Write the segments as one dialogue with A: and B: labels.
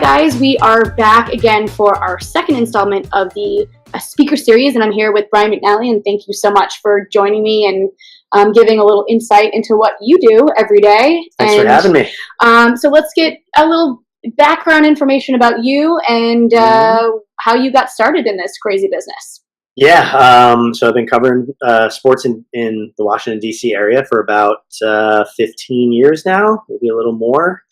A: guys, we are back again for our second installment of the speaker series, and I'm here with Brian McNally, and thank you so much for joining me and giving a little insight into what you do every day.
B: Thanks for having me.
A: So let's get a little background information about you and how you got started in this crazy business.
B: Yeah, so I've been covering sports in the Washington, D.C. area for about 15 years now, maybe a little more.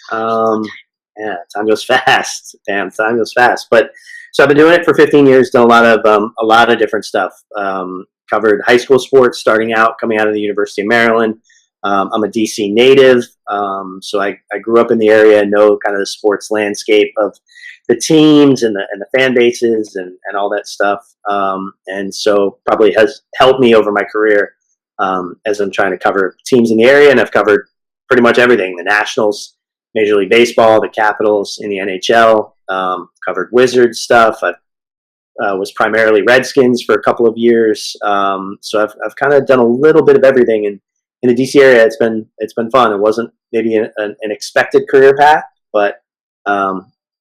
B: Yeah, time goes fast. Damn, time goes fast. But so I've been doing it for 15 years, done a lot of different stuff. Covered high school sports, starting out, coming out of the University of Maryland. I'm a DC native, so I grew up in the area and know kind of the sports landscape of the teams and the fan bases and all that stuff. And so probably has helped me over my career as I'm trying to cover teams in the area, and I've covered pretty much everything: the Nationals, Major League Baseball, the Capitals in the NHL, covered Wizards stuff. I was primarily Redskins for a couple of years. So I've kind of done a little bit of everything in the DC area. It's been fun. It wasn't maybe an expected career path, but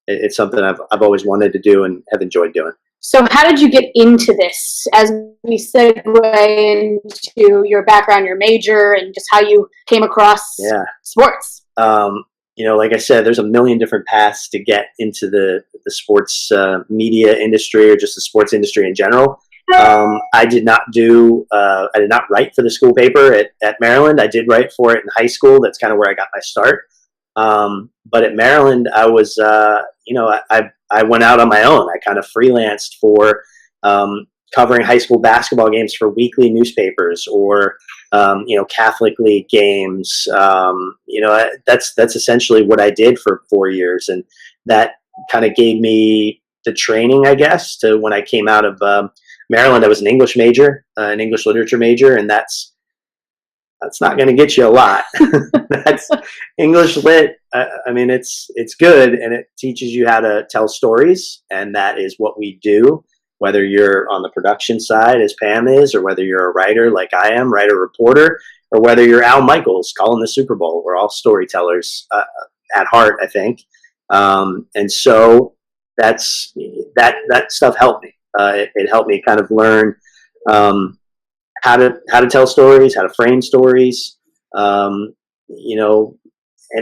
B: it's something I've always wanted to do and have enjoyed doing.
A: So how did you get into this, as we segue into your background, your major, and just how you came across sports?
B: Like I said, there's a million different paths to get into the sports media industry or just the sports industry in general. I did not write for the school paper at Maryland. I did write for it in high school. That's kind of where I got my start. But at Maryland, I was, I went out on my own. I kind of freelanced for covering high school basketball games for weekly newspapers or, Catholic League games. That's essentially what I did for 4 years. And that kind of gave me the training, I guess, to when I came out of Maryland. I was an English major, an English literature major, and that's not going to get you a lot. That's English lit. It's good, and it teaches you how to tell stories, and that is what we do. Whether you're on the production side, as Pam is, or whether you're a writer like I am, writer-reporter, or whether you're Al Michaels calling the Super Bowl, we're all storytellers at heart, I think. And so that stuff helped me. It helped me kind of learn how to tell stories, how to frame stories. Any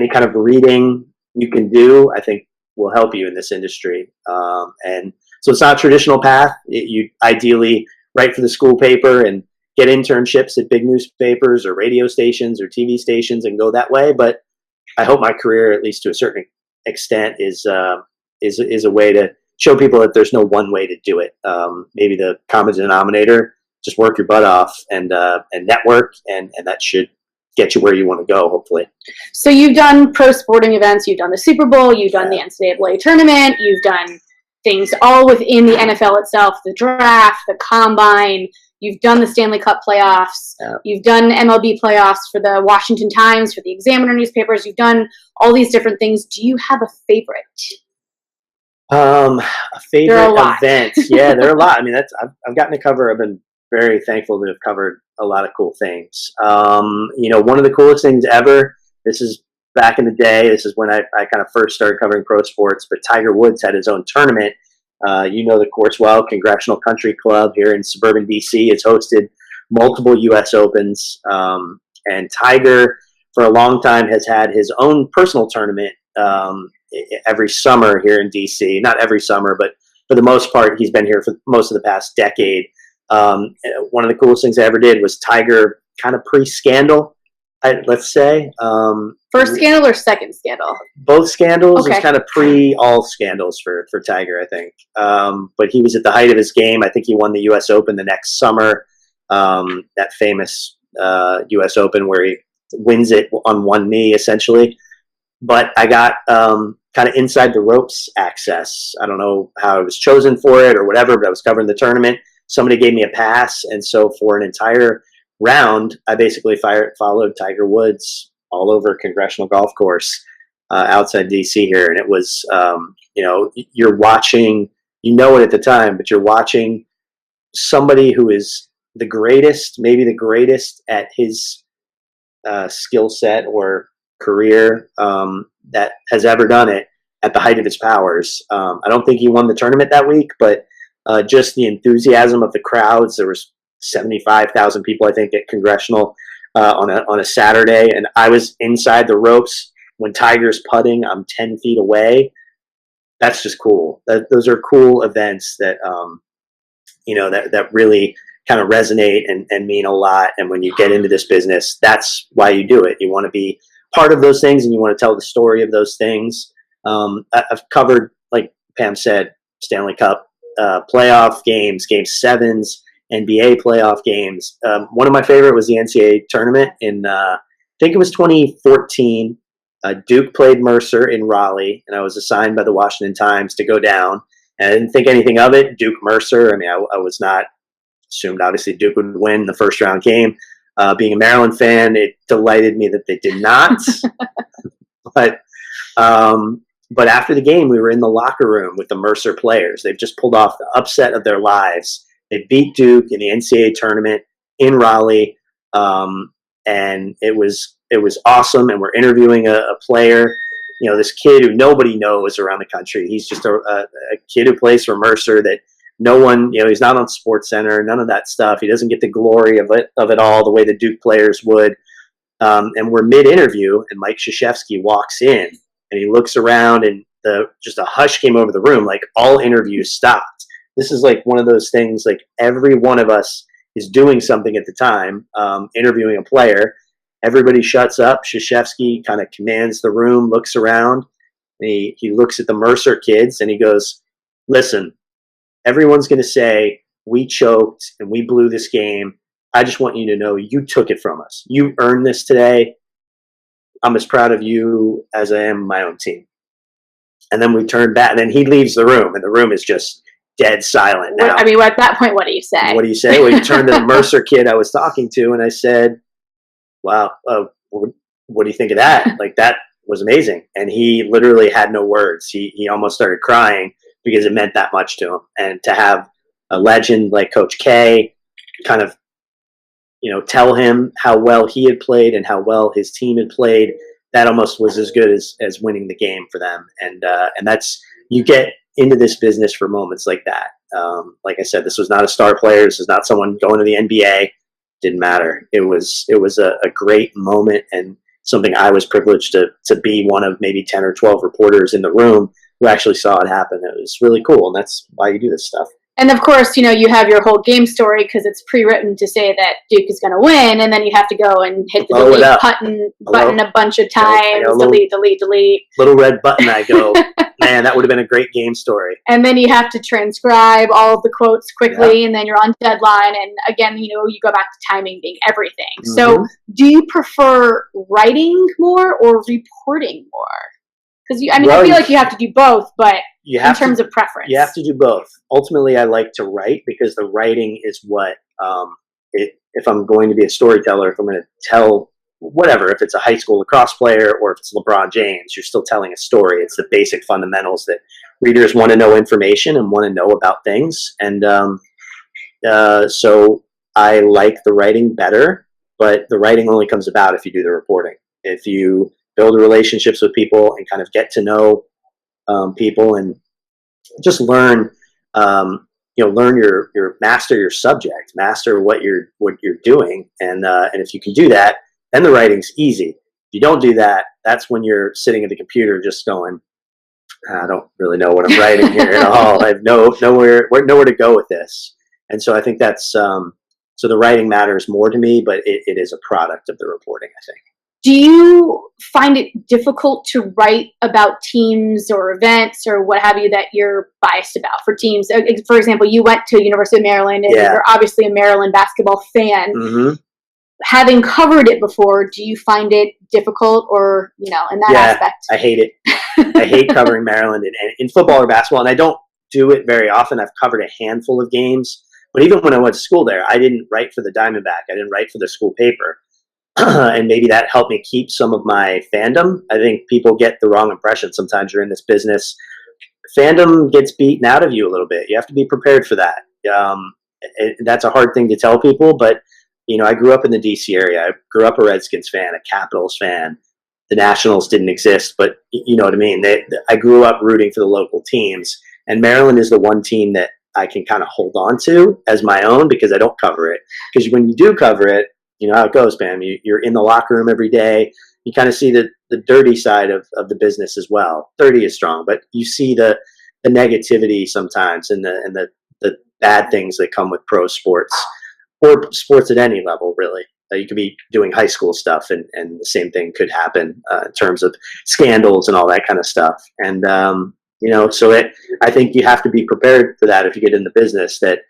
B: kind of reading you can do, I think, will help you in this industry. And so it's not a traditional path. You ideally write for the school paper and get internships at big newspapers or radio stations or TV stations and go that way. But I hope my career, at least to a certain extent, is a way to show people that there's no one way to do it. Maybe the common denominator, just work your butt off and network, and that should get you where you want to go, hopefully.
A: So you've done pro sporting events, you've done the Super Bowl, you've done the NCAA tournament, you've done things all within the NFL itself, the draft, the combine, you've done the Stanley Cup playoffs, you've done MLB playoffs for the Washington Times, for the Examiner newspapers, you've done all these different things. Do you have a favorite?
B: A favorite event? Yeah, there are a lot. I mean, I've gotten to cover. I've been very thankful to have covered a lot of cool things. One of the coolest things ever, this is back in the day, this is when I kind of first started covering pro sports, but Tiger Woods had his own tournament. The course well, Congressional Country Club here in suburban DC. It's hosted multiple U.S. Opens. And Tiger, for a long time, has had his own personal tournament every summer here in DC. Not every summer, but for the most part, he's been here for most of the past decade. One of the coolest things I ever did was Tiger kind of pre-scandal, let's say.
A: First scandal or second scandal?
B: Both scandals.
A: Okay.
B: It was kind of all scandals for Tiger, I think. But he was at the height of his game. I think he won the U.S. Open the next summer, that famous U.S. Open where he wins it on one knee, essentially. But I got kind of inside the ropes access. I don't know how I was chosen for it or whatever, but I was covering the tournament. Somebody gave me a pass, and so for an entire round, I basically followed Tiger Woods all over a Congressional Golf Course outside DC here, and it was, you're watching, it at the time, but you're watching somebody who is the greatest, maybe the greatest at his skill set or career that has ever done it, at the height of his powers. I don't think he won the tournament that week, but just the enthusiasm of the crowds. There was 75,000 people, I think, at Congressional on a Saturday, and I was inside the ropes when Tiger's putting. I'm 10 feet away. That's just cool. Those are cool events that that really kind of resonate and mean a lot. And when you get into this business, that's why you do it. You want to be part of those things, and you want to tell the story of those things. I've covered, like Pam said, Stanley Cup playoff games, Game 7s, NBA playoff games. One of my favorite was the NCAA tournament in, I think it was 2014. Duke played Mercer in Raleigh, and I was assigned by the Washington Times to go down. And I didn't think anything of it. Duke Mercer. I mean, I was not assumed, obviously, Duke would win the first round game. Being a Maryland fan, it delighted me that they did not. But after the game, we were in the locker room with the Mercer players. They've just pulled off the upset of their lives. They beat Duke in the NCAA tournament in Raleigh, and it was awesome. And we're interviewing a player, this kid who nobody knows around the country. He's just a kid who plays for Mercer that no one, he's not on SportsCenter, none of that stuff. He doesn't get the glory of it all the way the Duke players would. And we're mid-interview, and Mike Krzyzewski walks in, and he looks around, and just a hush came over the room, like all interviews stopped. This is like one of those things, like every one of us is doing something at the time, interviewing a player. Everybody shuts up. Krzyzewski kind of commands the room, looks around. And he looks at the Mercer kids, and he goes, "Listen, everyone's going to say we choked and we blew this game. I just want you to know you took it from us. You earned this today. I'm as proud of you as I am my own team." And then we turn back, and then he leaves the room, and the room is just dead silent. Now,
A: I mean, at that point, what do you say?
B: What do you say? Well, you turn to the Mercer kid I was talking to, and I said, "Wow, what do you think of that? Like, that was amazing." And he literally had no words. He almost started crying because it meant that much to him. And to have a legend like Coach K kind of, tell him how well he had played and how well his team had played, that almost was as good as winning the game for them. And that's, you get into this business for moments like that. Like I said, this was not a star player. This is not someone going to the NBA. Didn't matter. It was a great moment, and something I was privileged to be one of maybe 10 or 12 reporters in the room who actually saw it happen. It was really cool, and that's why you do this stuff.
A: And of course, you have your whole game story because it's pre-written to say that Duke is going to win, and then you have to go and hit the delete button a bunch of times, delete.
B: Little red button, I go, man, that would have been a great game story.
A: And then you have to transcribe all of the quotes quickly, and then you're on deadline, and again, you go back to timing being everything. Mm-hmm. So do you prefer writing more or reporting more? Because I feel like you have to do both, but in terms of preference.
B: You have to do both. Ultimately, I like to write because the writing is what, if I'm going to be a storyteller, if I'm going to tell whatever, if it's a high school lacrosse player or if it's LeBron James, you're still telling a story. It's the basic fundamentals that readers want to know information and want to know about things. And so I like the writing better, but the writing only comes about if you do the reporting. If you build relationships with people and kind of get to know people and just learn, learn your master your subject, master what you're doing, and if you can do that, then the writing's easy. If you don't do that, that's when you're sitting at the computer just going, I don't really know what I'm writing here at all. I have nowhere to go with this. And so I think that's so the writing matters more to me, but it is a product of the reporting, I think.
A: Do you find it difficult to write about teams or events or what have you that you're biased about for teams? For example, you went to University of Maryland, and you're obviously a Maryland basketball fan. Mm-hmm. Having covered it before, do you find it difficult or, in that aspect?
B: I hate it. I hate covering Maryland in football or basketball, and I don't do it very often. I've covered a handful of games, but even when I went to school there, I didn't write for the Diamondback. I didn't write for the school paper. And maybe that helped me keep some of my fandom. I think people get the wrong impression. Sometimes you're in this business. Fandom gets beaten out of you a little bit. You have to be prepared for that. That's a hard thing to tell people, but I grew up in the DC area. I grew up a Redskins fan, a Capitals fan. the Nationals didn't exist, but you know what I mean. I grew up rooting for the local teams, and Maryland is the one team that I can kind of hold on to as my own because I don't cover it. Because when you do cover it, you know how it goes, Pam. You're in the locker room every day. You kind of see the dirty side of the business as well. Dirty is strong, but you see the negativity sometimes and the bad things that come with pro sports or sports at any level, really. You could be doing high school stuff, and the same thing could happen in terms of scandals and all that kind of stuff. And you know, so I think you have to be prepared for that if you get in the business. That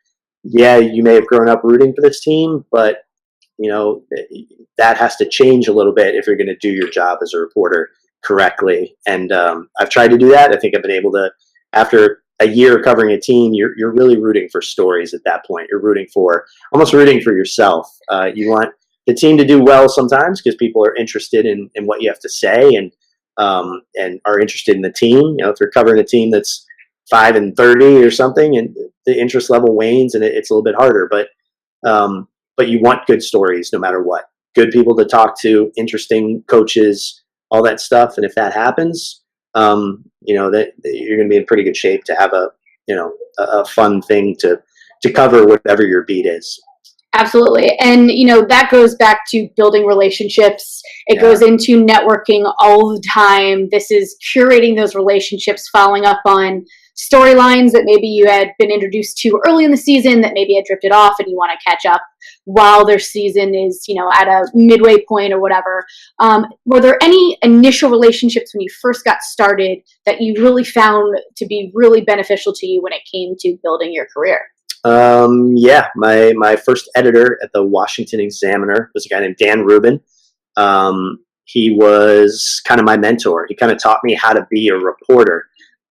B: yeah, you may have grown up rooting for this team, but you know that has to change a little bit if you're going to do your job as a reporter correctly. And I've tried to do that. I think I've been able to. After a year covering a team, you're really rooting for stories at that point. You're almost rooting for yourself. You want the team to do well sometimes because people are interested in what you have to say and are interested in the team. You know, if you're covering a team that's 5-30 or something, and the interest level wanes, and it's a little bit harder. But you want good stories no matter what. Good people to talk to, interesting coaches, all that stuff. And if that happens, you know that you're going to be in pretty good shape to have a fun thing to cover whatever your beat is.
A: Absolutely. And, you know, that goes back to building relationships. It goes into networking all the time. This is curating those relationships, following up on storylines that maybe you had been introduced to early in the season that maybe had drifted off and you want to catch up while their season is, you know, at a midway point or whatever. Were there any initial relationships when you first got started that you really found to be really beneficial to you when it came to building your career?
B: Yeah, my first editor at the Washington Examiner was a guy named Dan Rubin. He was kind of my mentor. He kind of taught me how to be a reporter.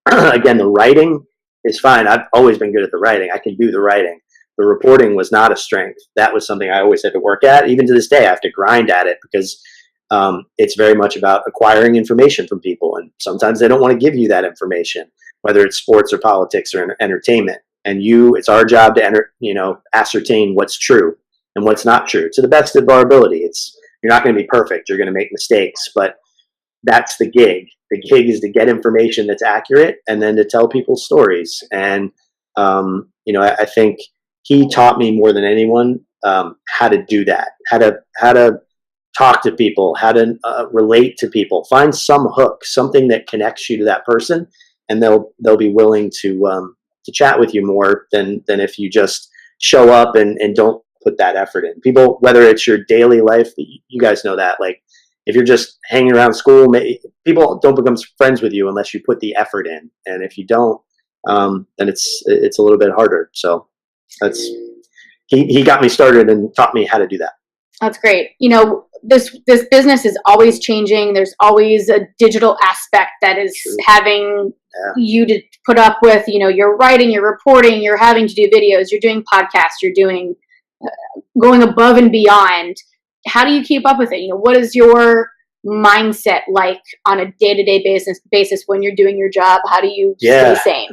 B: Again, the writing is fine. I've always been good at the writing. I can do the writing. The reporting was not a strength. That was something I always had to work at. Even to this day, I have to grind at it because it's very much about acquiring information from people. And sometimes they don't want to give you that information, whether it's sports or politics or entertainment. And it's our job to ascertain what's true and what's not true to the best of our ability. You're not going to be perfect. You're going to make mistakes, but that's the gig. The gig is to get information that's accurate and then to tell people stories. And, I think he taught me more than anyone how to do that, how to talk to people, how to relate to people, find some hook, something that connects you to that person, and they'll be willing to chat with you more than if you just show up and don't put that effort in. People, whether it's your daily life, you guys know that, like if you're just hanging around school, people don't become friends with you unless you put the effort in. And if you don't, then it's a little bit harder. So he got me started and taught me how to do that.
A: That's great. You know, this business is always changing. There's always a digital aspect that is having you to put up with, you know, you're writing, you're reporting, you're having to do videos, you're doing podcasts, you're doing going above and beyond. How do you keep up with it? You know, what is your mindset like on a day-to-day basis when you're doing your job? How do you stay sane?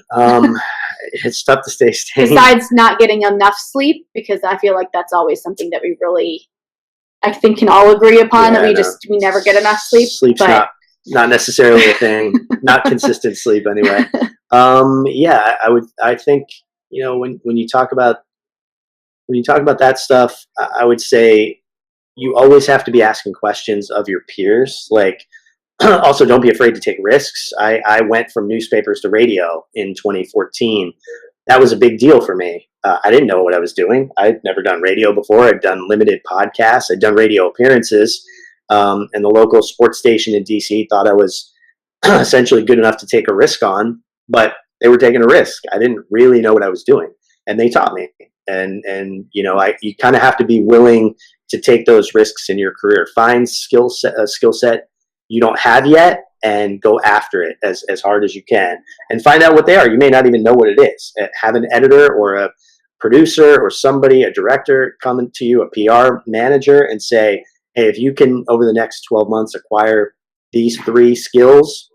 B: It's tough to stay sane.
A: Besides not getting enough sleep, because I feel like that's always something that we really, I think, can all agree upon, that we never get enough sleep.
B: Sleep's not necessarily a thing. Not consistent sleep anyway. I think, you know, when you talk about that stuff, I would say you always have to be asking questions of your peers. Like, also don't be afraid to take risks. I went from newspapers to radio in 2014. That was a big deal for me. I didn't know what I was doing. I'd never done radio before. I'd done limited podcasts. I'd done radio appearances. And the local sports station in DC thought I was essentially good enough to take a risk on, but they were taking a risk. I didn't really know what I was doing, and they taught me. And you know, you kind of have to be willing to take those risks in your career. Find a skill set you don't have yet, and go after it as hard as you can, and find out what they are. You may not even know what it is. Have an editor or a producer or somebody, a director, come to you, a PR manager, and say, hey, if you can, over the next 12 months, acquire these 3 skills,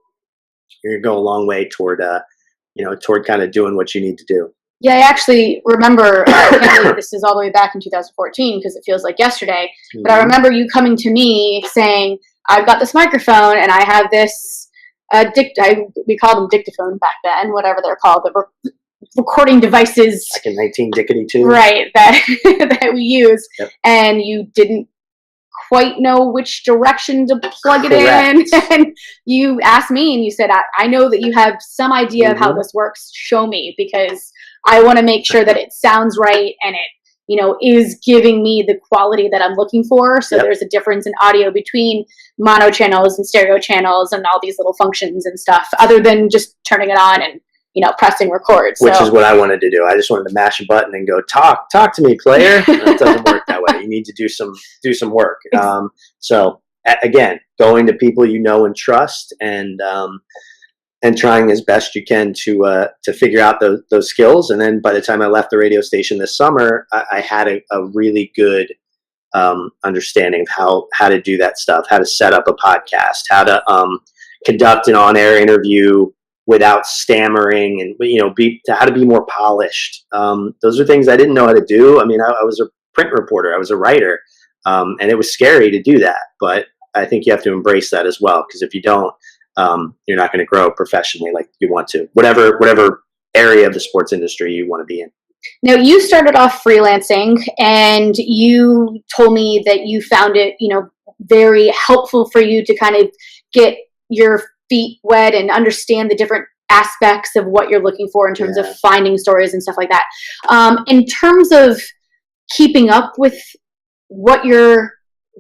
B: you're going to go a long way toward kind of doing what you need to do.
A: Yeah, I actually remember, I can't believe this is all the way back in 2014 because it feels like yesterday, but I remember you coming to me saying, I've got this microphone and I have this we called them dictaphone back then, whatever they're called, the recording devices.
B: Back in 1952.
A: Right, that that we use.
B: Yep.
A: And you didn't quite know which direction to plug it
B: Correct.
A: in. And you asked me and you said, I know that you have some idea of how this works. Show me, because I want to make sure that it sounds right and it, is giving me the quality that I'm looking for. So there's a difference in audio between mono channels and stereo channels and all these little functions and stuff, other than just turning it on and, pressing record.
B: Which is what I wanted to do. I just wanted to mash a button and go, talk to me, player. It doesn't work that way. You need to do some work. So again, going to people you know and trust, and trying as best you can to figure out those skills. And then by the time I left the radio station this summer, I had a really good understanding of how to do that stuff, how to set up a podcast, how to conduct an on-air interview without stammering, and how to be more polished. Those are things I didn't know how to do. I mean, I was a print reporter, I was a writer, and it was scary to do that. But I think you have to embrace that as well, because if you don't, you're not going to grow professionally like you want to. Whatever area of the sports industry you want to be in.
A: Now, you started off freelancing, and you told me that you found it, very helpful for you to kind of get your feet wet and understand the different aspects of what you're looking for in terms of finding stories and stuff like that. In terms of keeping up with what you're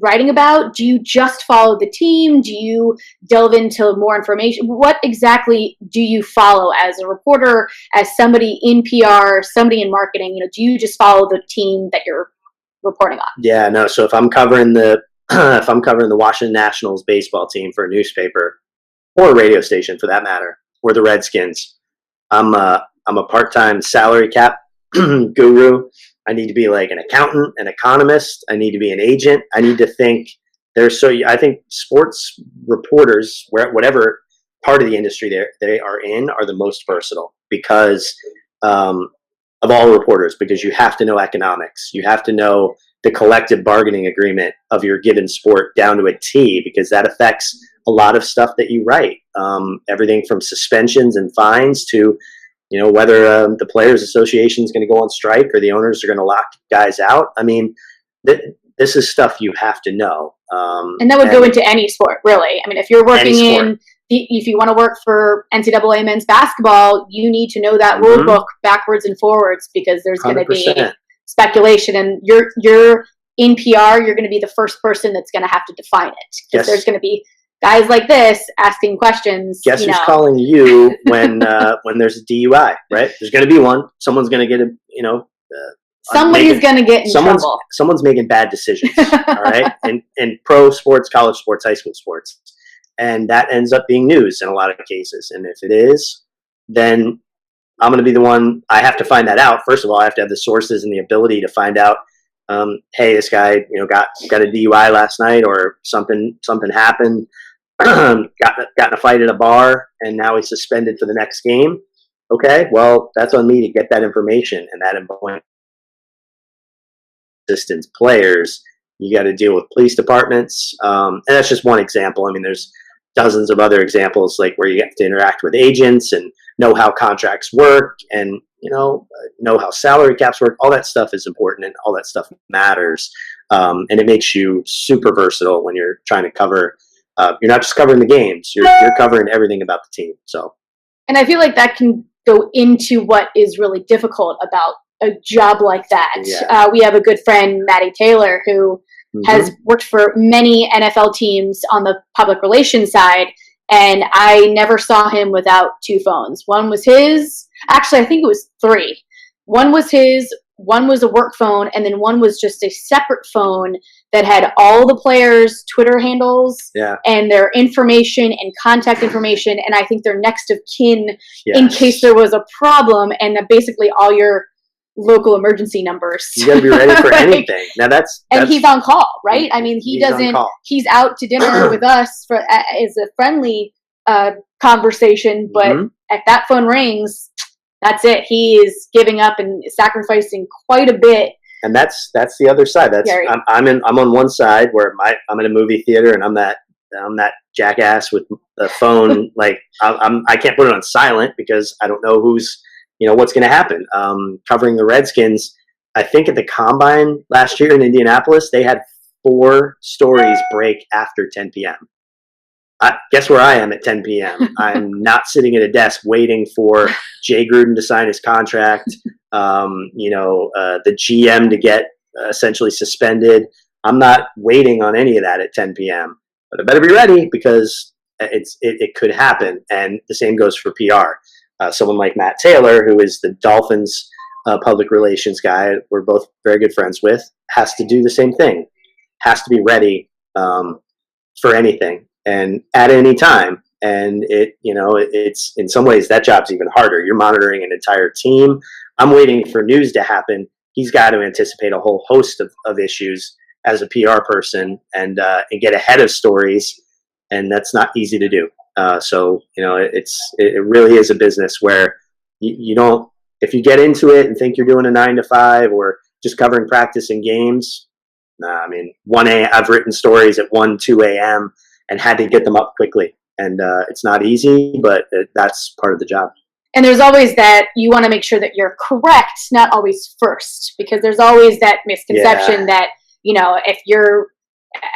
A: writing about, do you just follow the team? Do you delve into more information? What exactly do you follow as a reporter, as somebody in PR, somebody in marketing? Do you just follow the team that you're reporting on?
B: Yeah, no. So if I'm covering the Washington Nationals baseball team for a newspaper, or a radio station for that matter, or the Redskins, I'm a part-time salary cap guru. I need to be like an accountant, an economist. I need to be an agent. I need to think. I think sports reporters, whatever part of the industry they are in, are the most versatile because of all reporters. Because you have to know economics. You have to know the collective bargaining agreement of your given sport down to a T, because that affects a lot of stuff that you write. Everything from suspensions and fines to whether the Players Association is going to go on strike or the owners are going to lock guys out. I mean, this is stuff you have to know.
A: And that would go into any sport, really. I mean, if you're working if you want to work for NCAA men's basketball, you need to know that rule book backwards and forwards, because there's going to be speculation. And you're in PR, you're going to be the first person that's going to have to define it, because there's going to be guys like this asking questions.
B: Guess who's calling you when there's a DUI, right? There's going to be one. Someone's going to get
A: somebody's going to get in trouble.
B: Someone's making bad decisions, all right? In pro sports, college sports, high school sports. And that ends up being news in a lot of cases. And if it is, then I'm going to be the one. I have to find that out. First of all, I have to have the sources and the ability to find out, hey, this guy, got a DUI last night, or something happened. got in a fight at a bar, and now he's suspended for the next game. Okay, well, that's on me to get that information, and that employment assistants, players. You got to deal with police departments, and that's just one example. I mean, there's dozens of other examples, like where you have to interact with agents and know how contracts work, and know how salary caps work. All that stuff is important, and all that stuff matters, and it makes you super versatile when you're trying to cover. You're not just covering the games; you're covering everything about the team. So,
A: and I feel like that can go into what is really difficult about a job like that.
B: Yeah.
A: We have a good friend, Maddie Taylor, who has worked for many NFL teams on the public relations side, and I never saw him without two phones. One was his. Actually, I think it was three. One was his. One was a work phone, and then one was just a separate phone that had all the players' Twitter handles and their information and contact information, and I think their next of kin in case there was a problem, and basically all your local emergency numbers.
B: You got to be ready for anything. Now that's
A: he's on call, right? I mean, he's out to dinner with us as a friendly conversation, but if that phone rings, that's it. He is giving up and sacrificing quite a bit.
B: And that's the other side. I'm on one side where I'm in a movie theater, and I'm that I'm that jackass with the phone. Like I can't put it on silent because I don't know what's going to happen. Covering the Redskins, I think at the combine last year in Indianapolis, they had 4 stories break after 10 p.m. Guess where I am at 10 p.m. I'm not sitting at a desk waiting for Jay Gruden to sign his contract, the GM to get essentially suspended. I'm not waiting on any of that at 10 p.m. But I better be ready because it could happen. And the same goes for PR. Someone like Matt Taylor, who is the Dolphins public relations guy, we're both very good friends with, has to do the same thing. Has to be ready for anything and at any time. And it's in some ways that job's even harder. You're monitoring an entire team. I'm waiting for news to happen. He's got to anticipate a whole host of issues as a PR person and get ahead of stories. And that's not easy to do. So it really is a business where you don't, if you get into it and think you're doing a 9 to 5 or just covering practice and games. I mean, I've written stories at 1, 2 a.m. and had to get them up quickly. And it's not easy, but that's part of the job.
A: And there's always that you want to make sure that you're correct, not always first, because there's always that misconception that, if you're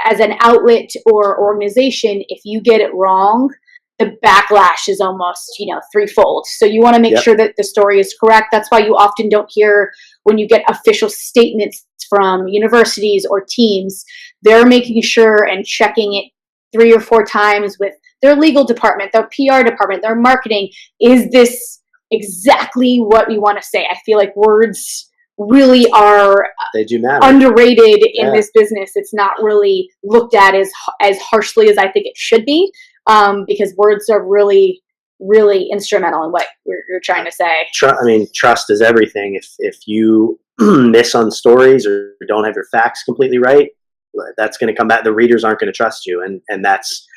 A: as an outlet or organization, if you get it wrong, the backlash is almost, threefold. So you want to make sure that the story is correct. That's why you often don't hear when you get official statements from universities or teams, they're making sure and checking it 3 or 4 times with their legal department, their PR department, their marketing. Is this exactly what we want to say? I feel like words really are
B: they do matter.
A: Underrated in this business. It's not really looked at as harshly as I think it should be, because words are really, really instrumental in what you're trying to say.
B: Trust is everything. If you miss on stories or don't have your facts completely right, that's going to come back. The readers aren't going to trust you, and that's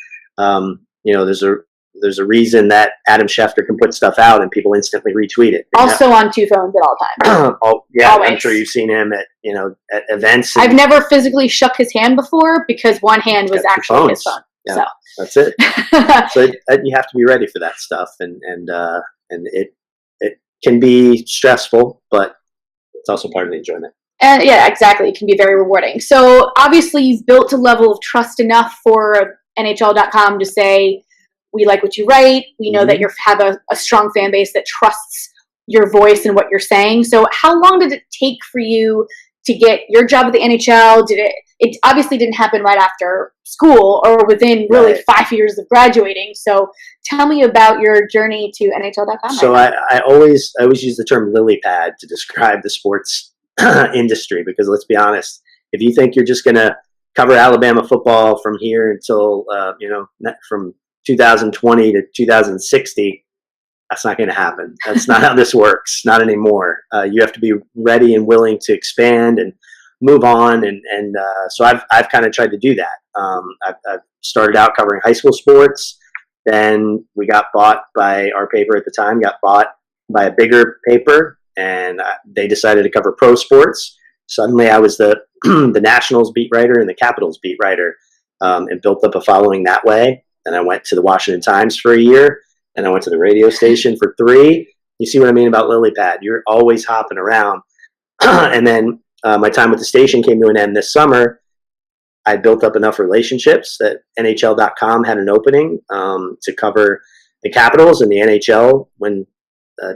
B: there's a reason that Adam Schefter can put stuff out and people instantly retweet it.
A: Also on 2 phones at all times.
B: Always. I'm sure you've seen him at events.
A: I've never physically shook his hand before because one hand was actually his phone.
B: Yeah,
A: so
B: that's it. So you have to be ready for that stuff, and it can be stressful, but it's also part of the enjoyment.
A: And yeah, exactly. It can be very rewarding. So obviously you've built a level of trust enough for NHL.com to say, we like what you write. We know that you have a strong fan base that trusts your voice and what you're saying. So how long did it take for you to get your job at the NHL? It obviously didn't happen right after school or within really 5 years of graduating. So tell me about your journey to NHL.com.
B: So I always use the term lily pad to describe the sports industry, because let's be honest, if you think you're just going to cover Alabama football from here until, from 2020 to 2060, that's not going to happen. That's not how this works. Not anymore. You have to be ready and willing to expand and move on. And so I've kind of tried to do that. I've started out covering high school sports. Then we got bought by our paper at the time, got bought by a bigger paper, and they decided to cover pro sports. Suddenly I was the Nationals beat writer and the Capitals beat writer, and built up a following that way. And I went to the Washington Times for a year, and I went to the radio station for 3. You see what I mean about lily pad? You're always hopping around. And then my time with the station came to an end this summer. I built up enough relationships that NHL.com had an opening to cover the Capitals and the NHL when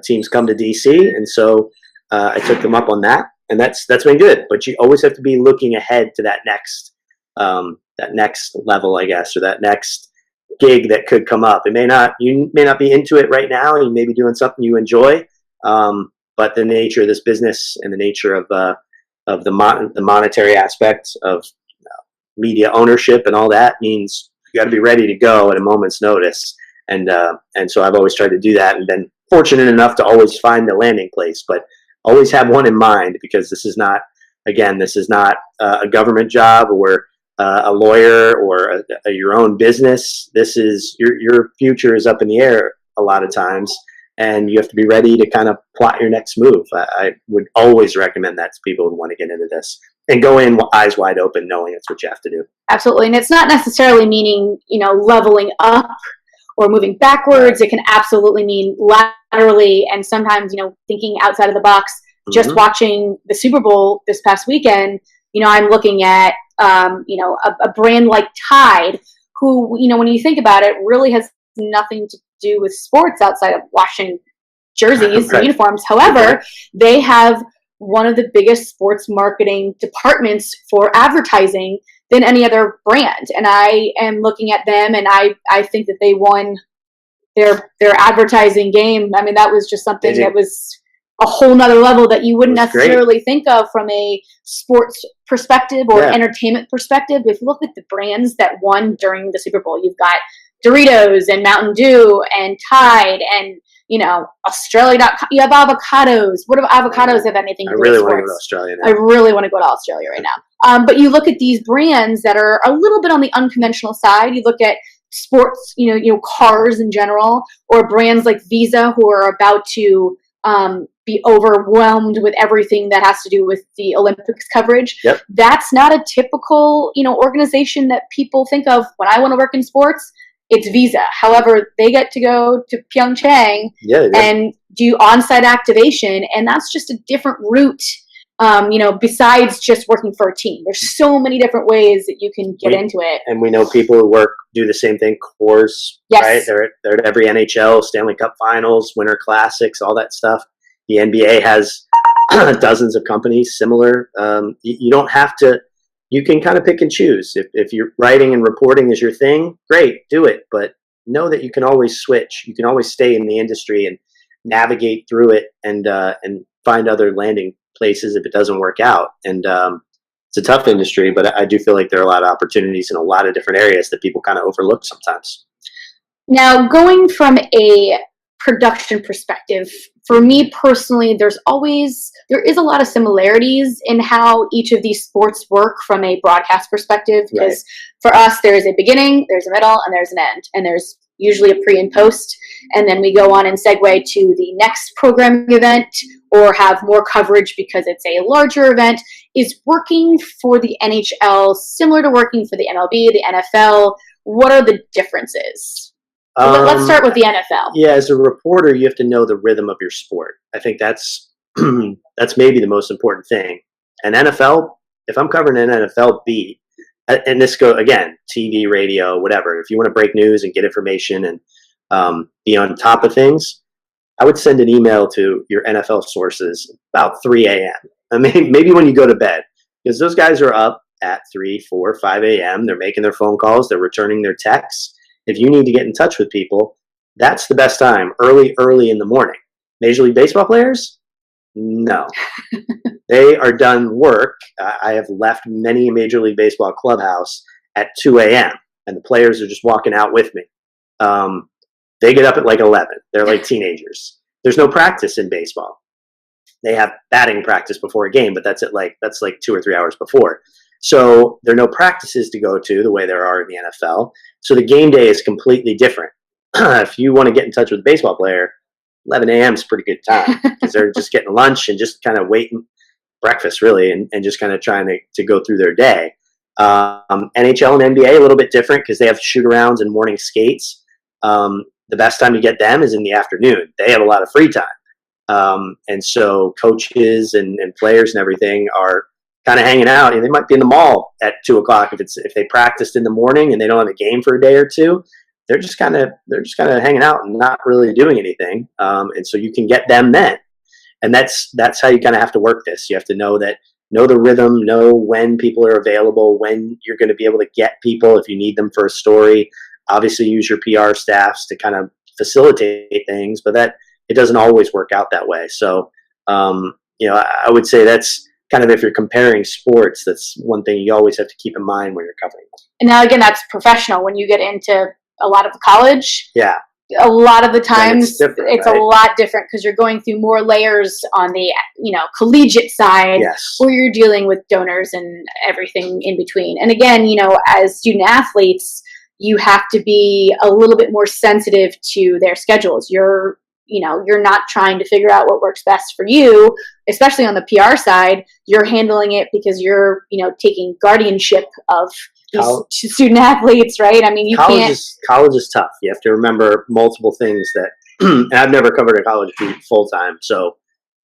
B: teams come to DC. And so I took them up on that, and that's been good. But you always have to be looking ahead to that next level, I guess, or that next gig that could come up. You may not be into it right now. You may be doing something you enjoy, but the nature of this business and the nature of the monetary aspects of media ownership and all that means you got to be ready to go at a moment's notice. And so I've always tried to do that, and been fortunate enough to always find a landing place, but always have one in mind, because this is not a government job or a lawyer or your own business. This is your future is up in the air a lot of times, and you have to be ready to kind of plot your next move. I would always recommend that to people who want to get into this, and go in eyes wide open, knowing it's what you have to do.
A: Absolutely. And it's not necessarily meaning, leveling up or moving backwards. It can absolutely mean laterally, and sometimes, thinking outside of the box. Just watching the Super Bowl this past weekend, I'm looking at, a brand like Tide, who, when you think about it, really has nothing to do with sports outside of washing jerseys and uniforms. However, they have one of the biggest sports marketing departments for advertising than any other brand. And I am looking at them, and I think that they won their advertising game. I mean, that was just something that was a whole nother level that you wouldn't necessarily think of from a sports perspective or entertainment perspective. If you look at the brands that won during the Super Bowl, you've got Doritos and Mountain Dew and Tide and, Australia. You have avocados. What do avocados have anything to do with sports? I really want to go to Australia now. I really want to go to Australia right now. But you look at these brands that are a little bit on the unconventional side. You look at sports, cars in general, or brands like Visa, who are about to be overwhelmed with everything that has to do with the Olympics coverage. That's not a typical, organization that people think of when I want to work in sports. It's Visa. However, they get to go to Pyeongchang and do on-site activation, and that's just a different route. Besides just working for a team, there's so many different ways that you can get into it. And we know people who do the same thing. Coors, right? They're at every NHL, Stanley Cup Finals, Winter Classics, all that stuff. The NBA has dozens of companies similar. You don't have to. You can kind of pick and choose. If you're writing and reporting is your thing, great, do it. But know that you can always switch. You can always stay in the industry and navigate through it and find other landing places if it doesn't work out. And it's a tough industry, but I do feel like there are a lot of opportunities in a lot of different areas that people kind of overlook sometimes. Now, going from a production perspective, for me personally, there is a lot of similarities in how each of these sports work from a broadcast perspective. Because for us, there is a beginning, there's a middle, and there's an end. And there's usually a pre and post. And then we go on and segue to the next programming event or have more coverage because it's a larger event. Is working for the NHL similar to working for the MLB, the NFL? What are the differences? Let's start with the NFL. Yeah, as a reporter, you have to know the rhythm of your sport. I think that's maybe the most important thing. And NFL, if I'm covering an NFL beat, and this go again, TV, radio, whatever. If you want to break news and get information and be on top of things, I would send an email to your NFL sources about 3 a.m. I mean, maybe when you go to bed, because those guys are up at 3, 4, 5 a.m. They're making their phone calls. They're returning their texts. If you need to get in touch with people, that's the best time, early in the morning. Major League Baseball players? No. They are done work. I have left many Major League Baseball clubhouse at 2 a.m., and the players are just walking out with me. They get up at like 11. They're like teenagers. There's no practice in baseball. They have batting practice before a game, but that's like 2 or 3 hours before. So there are no practices to go to the way there are in the NFL. So the game day is completely different. If you want to get in touch with a baseball player, 11 a.m. is a pretty good time because they're just getting lunch and just kind of waiting, breakfast really, and just kind of trying to go through their day. NHL and NBA a little bit different because they have shoot-arounds and morning skates. The best time to get them is in the afternoon. They have a lot of free time. And so coaches and players and everything are kind of hanging out, and they might be in the mall at 2 o'clock if they practiced in the morning and they don't have a game for a day or two. They're just kind of hanging out and not really doing anything. And so you can get them then, and that's how you kind of have to work this. You have to know the rhythm, know when people are available, when you're going to be able to get people if you need them for a story. Obviously, use your PR staffs to kind of facilitate things, but that it doesn't always work out that way. So, I would say that's kind of, if you're comparing sports, that's one thing you always have to keep in mind when you're covering them. And now, again, that's professional. When you get into a lot of college, a lot of the times it's a lot different because you're going through more layers on the collegiate side, where you're dealing with donors and everything in between. And again, as student athletes, you have to be a little bit more sensitive to their schedules. You're you're not trying to figure out what works best for you, especially on the PR side. You're handling it because you're, taking guardianship of these student athletes, right? I mean,
B: college is tough. You have to remember multiple things that, and I've never covered a college full time, so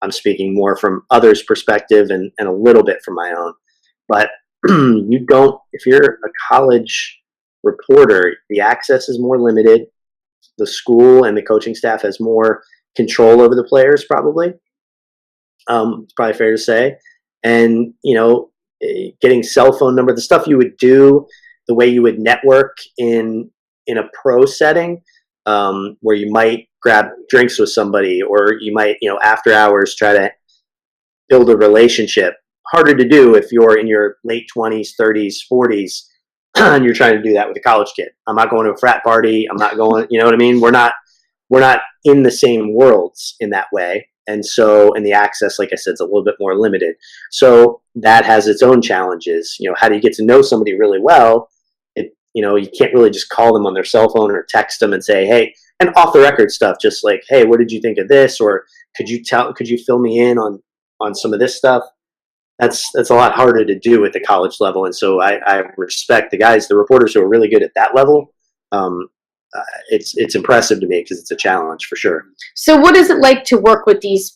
B: I'm speaking more from others' perspective and a little bit from my own. But if you're a college reporter, the access is more limited. The school and the coaching staff has more control over the players, probably. It's probably fair to say. And, getting cell phone number, the stuff you would do, the way you would network in a pro setting, where you might grab drinks with somebody, or you might, after hours try to build a relationship. Harder to do if you're in your late 20s, 30s, 40s, and you're trying to do that with a college kid. I'm not going to a frat party. I'm not going, you know what I mean? We're not in the same worlds in that way. And the access, like I said, is a little bit more limited. So that has its own challenges. How do you get to know somebody really well? You can't really just call them on their cell phone or text them and say, hey, and off the record stuff, just like, hey, what did you think of this? Or could you fill me in on some of this stuff? That's a lot harder to do at the college level. And so I respect the reporters who are really good at that level. It's impressive to me because it's a challenge for sure.
A: So what is it like to work with these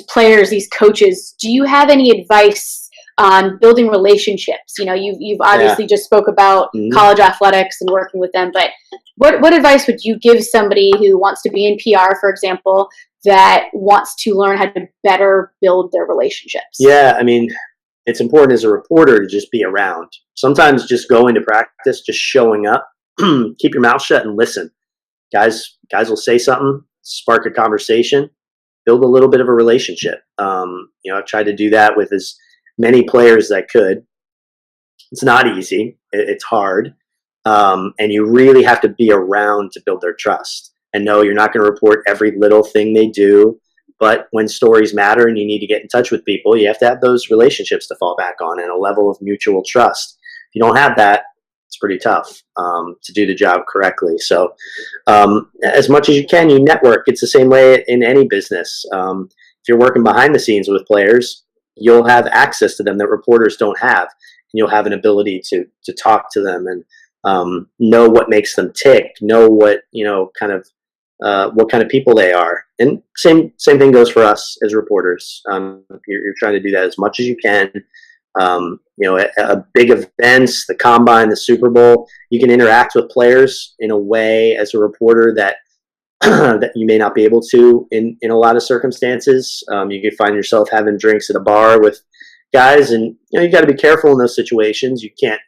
A: players, these coaches? Do you have any advice on building relationships? You've obviously just spoke about college athletics and working with them, but what advice would you give somebody who wants to be in PR, for example, that wants to learn how to better build their relationships?
B: Yeah, I mean, it's important as a reporter to just be around. Sometimes just going to practice, just showing up, keep your mouth shut and listen. Guys will say something, spark a conversation, build a little bit of a relationship. I've tried to do that with as many players as I could. It's not easy. It's hard. And you really have to be around to build their trust and know you're not going to report every little thing they do. But when stories matter and you need to get in touch with people, you have to have those relationships to fall back on and a level of mutual trust. If you don't have that, it's pretty tough to do the job correctly. So as much as you can, you network. It's the same way in any business. If you're working behind the scenes with players, you'll have access to them that reporters don't have. And you'll have an ability to talk to them and know what makes them tick, know what, what kind of people they are. And same thing goes for us as reporters. You're trying to do that as much as you can. At big events, the Combine, the Super Bowl, you can interact with players in a way as a reporter that that you may not be able to in a lot of circumstances. You could find yourself having drinks at a bar with guys, and you got to be careful in those situations. You can't,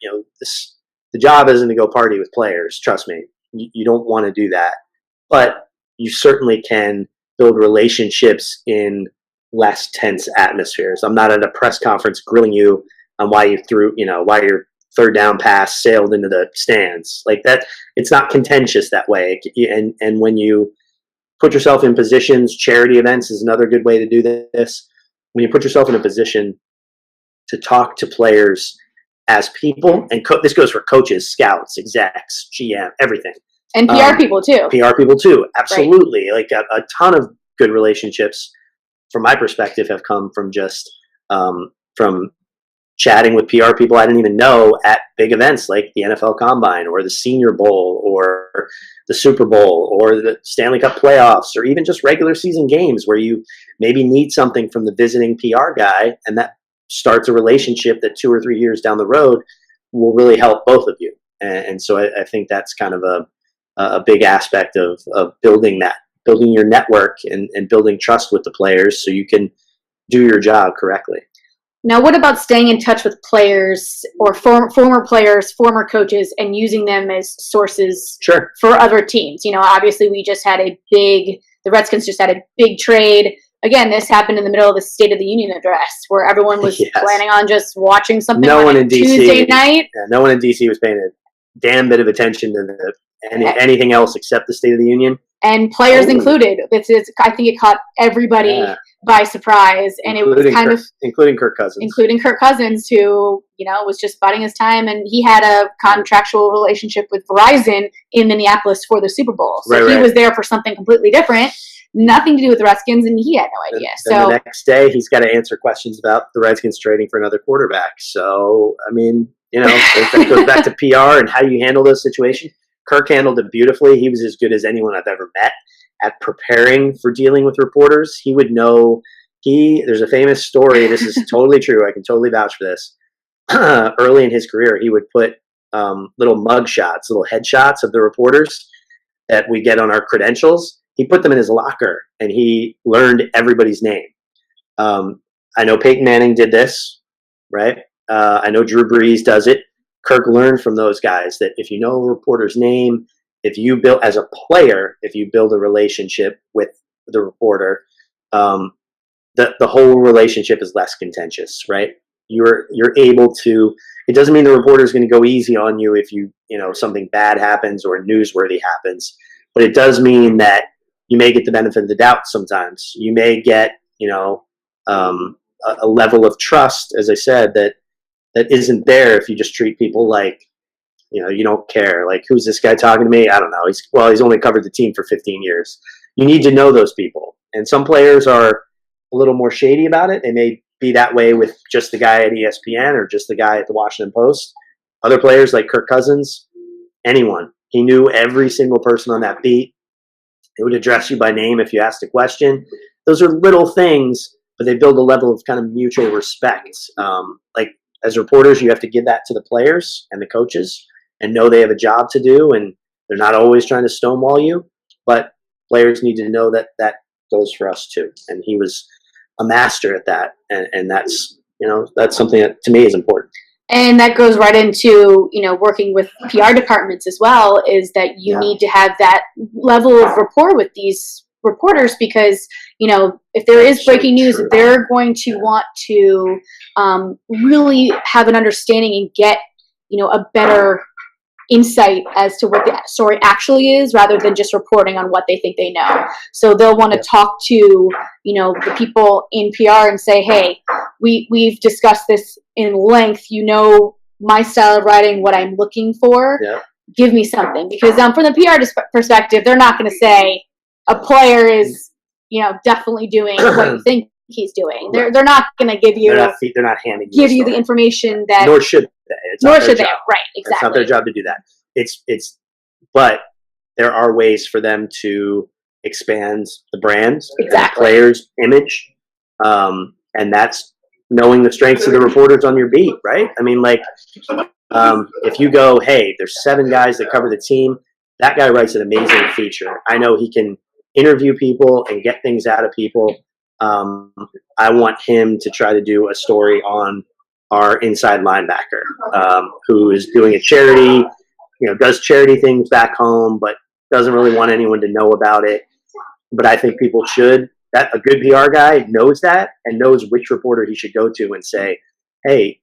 B: the job isn't to go party with players. Trust me, you don't want to do that. But you certainly can build relationships in less tense atmospheres. I'm not at a press conference grilling you on why your third down pass sailed into the stands like that. It's not contentious that way. And when you put yourself in positions, charity events is another good way to do this. When you put yourself in a position to talk to players as people, and this goes for coaches, scouts, execs, GM, everything.
A: And PR people too.
B: PR people too, absolutely. Right. Like a ton of good relationships, from my perspective, have come from just from chatting with PR people I didn't even know at big events like the NFL Combine or the Senior Bowl or the Super Bowl or the Stanley Cup playoffs, or even just regular season games where you maybe need something from the visiting PR guy, and that starts a relationship that 2 or 3 years down the road will really help both of you. And so I think that's kind of a big aspect of building your network and building trust with the players so you can do your job correctly.
A: Now, what about staying in touch with players or former players, former coaches, and using them as sources for other teams? Obviously the Redskins just had a big trade. Again, this happened in the middle of the State of the Union address where everyone was planning on just watching something on a Tuesday night.
B: Yeah, no one in D.C. was paying a damn bit of attention to anything else except the State of the Union.
A: And players included. I think it caught everybody by surprise, and it was
B: including Kirk Cousins,
A: who was just biding his time, and he had a contractual relationship with Verizon in Minneapolis for the Super Bowl, so he was there for something completely different. nothing to do with the Redskins, and he had no idea.
B: Then the next day, he's got to answer questions about the Redskins trading for another quarterback. So, I mean, that goes back to PR and how you handle those situations. Kirk handled it beautifully. He was as good as anyone I've ever met at preparing for dealing with reporters. He would know. There's a famous story. This is totally true. I can totally vouch for this. Early in his career, he would put little mug shots, little headshots of the reporters that we get on our credentials. He put them in his locker, and he learned everybody's name. I know Peyton Manning did this, right? I know Drew Brees does it. Kirk learned from those guys that if you know a reporter's name, if you build as a player, if you build a relationship with the reporter, the whole relationship is less contentious, right? You're able to. It doesn't mean the reporter is going to go easy on you if something bad happens or newsworthy happens, but it does mean that you may get the benefit of the doubt sometimes. You may get a level of trust, as I said, that isn't there if you just treat people like you don't care. Like, who's this guy talking to me? I don't know. He's only covered the team for 15 years. You need to know those people, and some players are a little more shady about it. They may be that way with just the guy at ESPN or just the guy at the Washington Post. Other players like Kirk Cousins, anyone. He knew every single person on that beat. It would address you by name if you asked a question. Those are little things, but they build a level of kind of mutual respect. Like, as reporters, you have to give that to the players and the coaches and know they have a job to do, and they're not always trying to stonewall you, but players need to know that goes for us too. And he was a master at that, and that's something that to me is important.
A: And that goes right into working with PR departments as well, is that you need to have that level of rapport with these reporters, because if there is breaking news, they're going to want to really have an understanding and get a better insight as to what the story actually is, rather than just reporting on what they think they know. So they'll want to talk to the people in PR and say, hey, we've discussed this in length. My style of writing, what I'm looking for. Give me something, because from the PR perspective, they're not going to say a player is definitely doing what you think he's doing. They're not going to give you.
B: They're not handing you
A: the information that.
B: Nor should they.
A: Nor should they. Right. Exactly.
B: It's not their job to do that. But there are ways for them to expand the brand, and the player's image, and that's knowing the strengths of the reporters on your beat, right? I mean, like, if you go, hey, there's 7 guys that cover the team. That guy writes an amazing feature. I know he can interview people and get things out of people. I want him to try to do a story on our inside linebacker, who is doing a charity, does charity things back home, but doesn't really want anyone to know about it. But I think people should. That a good PR guy knows that and knows which reporter he should go to and say, hey,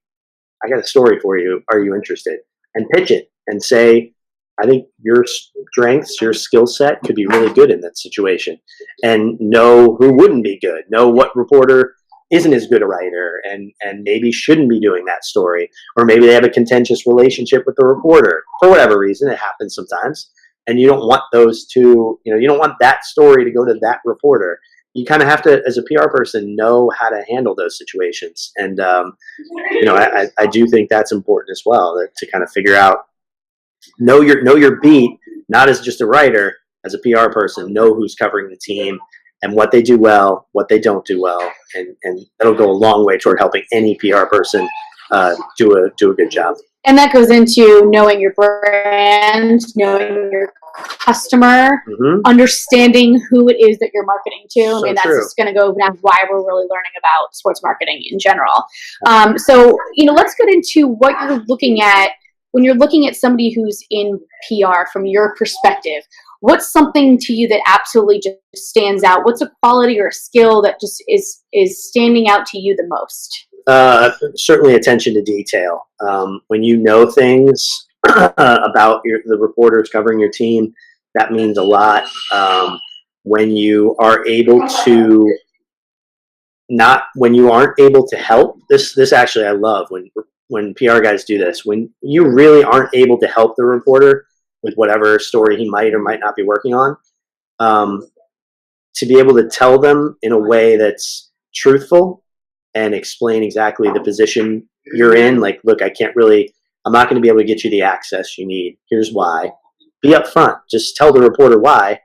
B: I got a story for you. Are you interested? And pitch it and say, I think your strengths, your skill set could be really good in that situation. And know who wouldn't be good. Know what reporter isn't as good a writer and maybe shouldn't be doing that story. Or maybe they have a contentious relationship with the reporter. For whatever reason, it happens sometimes. And you don't want those two, you don't want that story to go to that reporter. You kind of have to, as a PR person, know how to handle those situations. And, I do think that's important as well, to kind of figure out, know your beat, not as just a writer, as a PR person, know who's covering the team and what they do well, what they don't do well. And that'll go a long way toward helping any PR person do a good job.
A: And that goes into knowing your brand, knowing your customer, understanding who it is that you're marketing to. I mean, that's just going to go down why we're really learning about sports marketing in general. So, let's get into what you're looking at when you're looking at somebody who's in PR from your perspective. What's something to you that absolutely just stands out? What's a quality or a skill that just is standing out to you the most?
B: Certainly attention to detail. When you know things about the reporters covering your team, that means a lot. When you are able to when you aren't able to help, this actually I love when PR guys do this. When you really aren't able to help the reporter with whatever story he might or might not be working on, to be able to tell them in a way that's truthful and explain exactly the position you're in. Like, look, I'm not going to be able to get you the access you need. Here's why. Be upfront. Just tell the reporter why.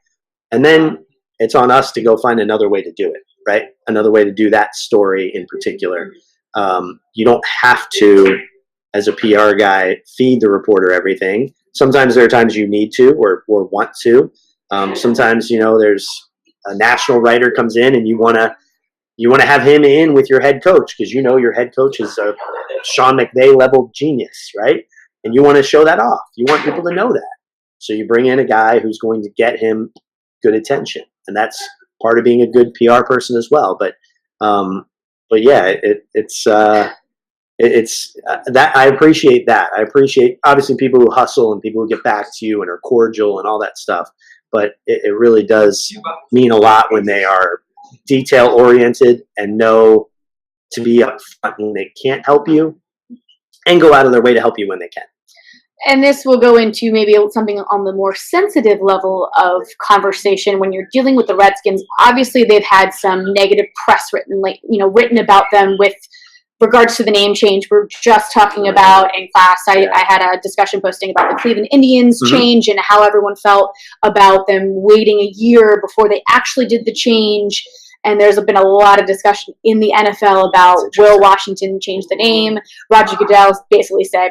B: And then it's on us to go find another way to do it, right? Another way to do that story in particular. You don't have to, as a PR guy, feed the reporter everything. Sometimes there are times you need to or want to. Sometimes, there's a national writer comes in and you want to have him in with your head coach because your head coach is a Sean McVay level genius, right? And you want to show that off. You want people to know that. So you bring in a guy who's going to get him good attention, and that's part of being a good PR person as well. But yeah, it's that I appreciate that. I appreciate obviously people who hustle and people who get back to you and are cordial and all that stuff. But it really does mean a lot when they are detail oriented and know to be upfront when they can't help you and go out of their way to help you when they can.
A: And this will go into maybe something on the more sensitive level of conversation when you're dealing with the Redskins. Obviously, they've had some negative press written about them with regards to the name change. We're just talking about in class. I had a discussion posting about the Cleveland Indians change and how everyone felt about them waiting a year before they actually did the change. And there's been a lot of discussion in the NFL about will Washington change the name. Roger Goodell basically said,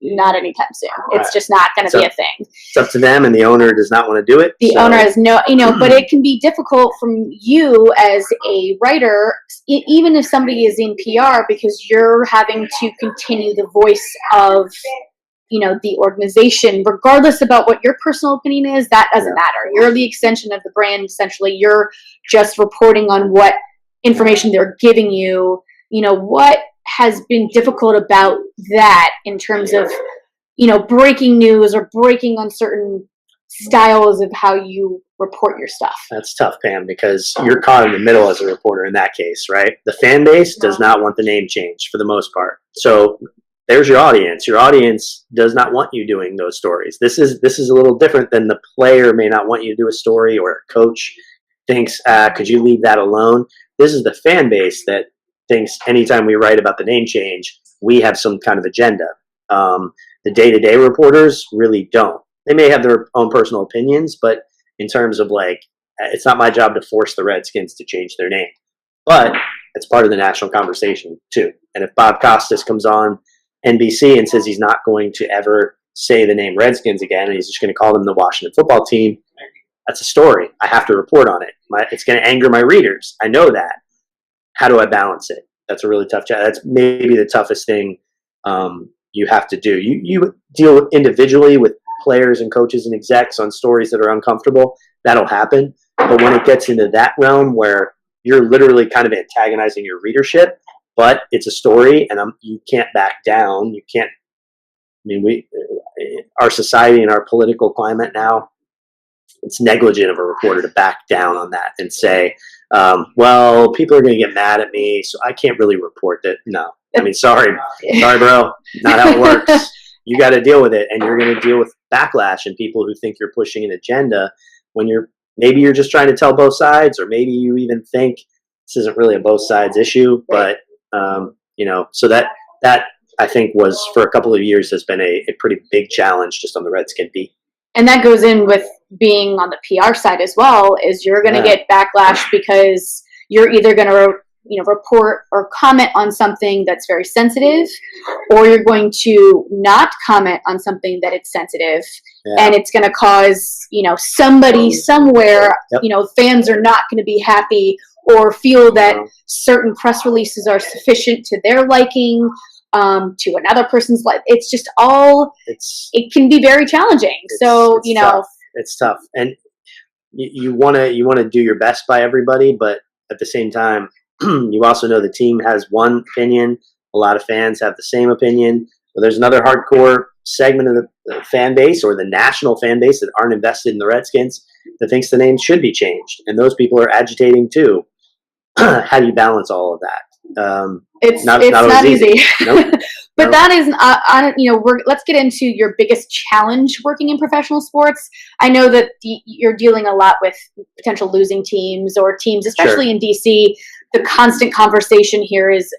A: not anytime soon. It's just not going to be a thing.
B: It's up to them, and the owner does not want to do it.
A: The owner has but it can be difficult from you as a writer, even if somebody is in PR, because you're having to continue the voice of, the organization, regardless about what your personal opinion is. That doesn't matter. You're the extension of the brand. Essentially, you're just reporting on what information they're giving you. What has been difficult about that in terms of, breaking news or breaking on certain styles of how you report your stuff?
B: That's tough, Pam, because you're caught in the middle as a reporter in that case, right? The fan base does not want the name change for the most part. So there's your audience. Your audience does not want you doing those stories. This is a little different than the player may not want you to do a story, or a coach thinks, could you leave that alone? This is the fan base that thinks anytime we write about the name change, we have some kind of agenda. The day-to-day reporters really don't. They may have their own personal opinions, but in terms of it's not my job to force the Redskins to change their name. But it's part of the national conversation too. And if Bob Costas comes on NBC and says he's not going to ever say the name Redskins again, and he's just going to call them the Washington football team, that's a story. I have to report on it. It's going to anger my readers. I know that. How do I balance it? That's a really tough job. That's maybe the toughest thing you have to do. You deal individually with players and coaches and execs on stories that are uncomfortable. That'll happen. But when it gets into that realm where you're literally kind of antagonizing your readership, but it's a story and you can't back down. You can't. Our society and our political climate now, it's negligent of a reporter to back down on that and say, well, people are going to get mad at me, so I can't really report that. No. Sorry, bro. Not how it works. You got to deal with it, and you're going to deal with backlash and people who think you're pushing an agenda when maybe you're just trying to tell both sides, or maybe you even think this isn't really a both sides issue, but, so that I think was for a couple of years has been a pretty big challenge just on the Redskin beat.
A: And that goes in with being on the PR side as well, is you're going to get backlash because you're either going to, report or comment on something that's very sensitive, or you're going to not comment on something that it's sensitive, and it's going to cause, somebody somewhere, fans are not going to be happy or feel that certain press releases are sufficient to their liking. To another person's life. It's just it can be very challenging. So,
B: it's tough. And you want to do your best by everybody, but at the same time, you also know the team has one opinion. A lot of fans have the same opinion. But there's another hardcore segment of the fan base, or the national fan base, that aren't invested in the Redskins, that thinks the name should be changed. And those people are agitating too. How do you balance all of that?
A: It's not easy.
B: Nope.
A: But that is, let's get into your biggest challenge working in professional sports. I know that you're dealing a lot with potential losing teams or teams, especially in DC. The constant conversation here is